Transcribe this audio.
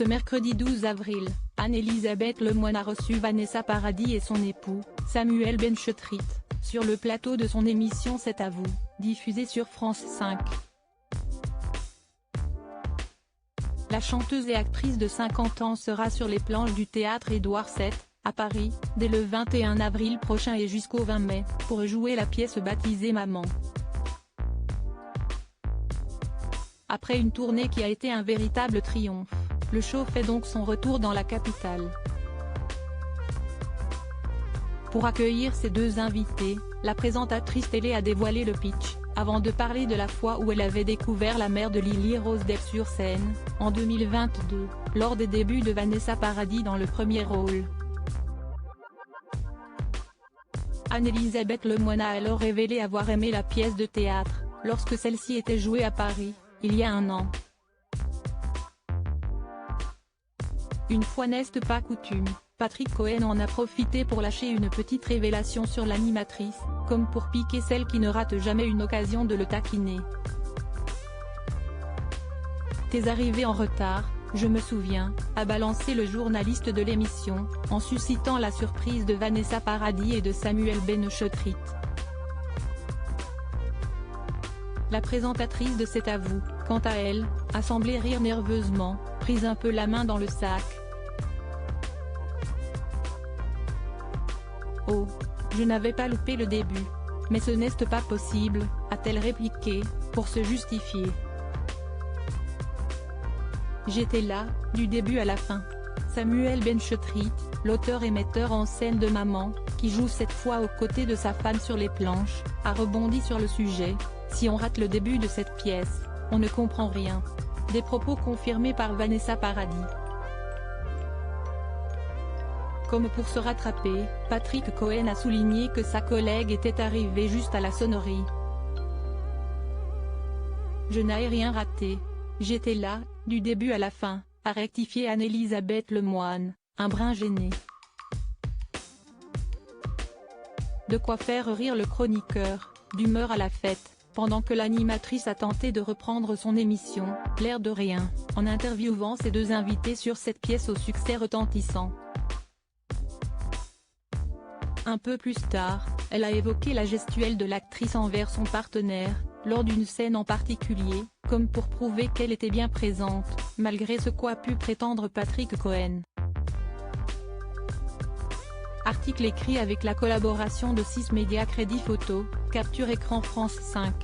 Ce mercredi 12 avril, Anne-Elisabeth Lemoine a reçu Vanessa Paradis et son époux, Samuel Benchetrit, sur le plateau de son émission C'est à vous, diffusée sur France 5. La chanteuse et actrice de 50 ans sera sur les planches du théâtre Édouard VII, à Paris, dès le 21 avril prochain et jusqu'au 20 mai, pour jouer la pièce baptisée Maman. Après une tournée qui a été un véritable triomphe, le show fait donc son retour dans la capitale. Pour accueillir ses deux invités, la présentatrice télé a dévoilé le pitch, avant de parler de la fois où elle avait découvert la mère de Lily Rose Depp sur scène, en 2022, lors des débuts de Vanessa Paradis dans le premier rôle. Anne-Elisabeth Lemoine a alors révélé avoir aimé la pièce de théâtre, lorsque celle-ci était jouée à Paris, il y a un an. Une fois n'est pas coutume, Patrick Cohen en a profité pour lâcher une petite révélation sur l'animatrice, comme pour piquer celle qui ne rate jamais une occasion de le taquiner. « T'es arrivé en retard, je me souviens », a balancé le journaliste de l'émission, en suscitant la surprise de Vanessa Paradis et de Samuel Benchetrit. La présentatrice de C'est à vous, quant à elle, a semblé rire nerveusement, prise un peu la main dans le sac. « Oh, je n'avais pas loupé le début. Mais ce n'est pas possible », a-t-elle répliqué, pour se justifier. « J'étais là, du début à la fin ». Samuel Benchetrit, l'auteur et metteur en scène de Maman, qui joue cette fois aux côtés de sa femme sur les planches, a rebondi sur le sujet. « Si on rate le début de cette pièce, on ne comprend rien ». Des propos confirmés par Vanessa Paradis. Comme pour se rattraper, Patrick Cohen a souligné que sa collègue était arrivée juste à la sonnerie. « Je n'ai rien raté. J'étais là, du début à la fin », a rectifié Anne-Elisabeth Lemoine, un brin gênée. De quoi faire rire le chroniqueur, d'humeur à la fête, pendant que l'animatrice a tenté de reprendre son émission, l'air de rien, en interviewant ses deux invités sur cette pièce au succès retentissant. Un peu plus tard, elle a évoqué la gestuelle de l'actrice envers son partenaire, lors d'une scène en particulier, comme pour prouver qu'elle était bien présente, malgré ce qu'a pu prétendre Patrick Cohen. Article écrit avec la collaboration de 6 médias Crédit Photo, Capture Écran France 5.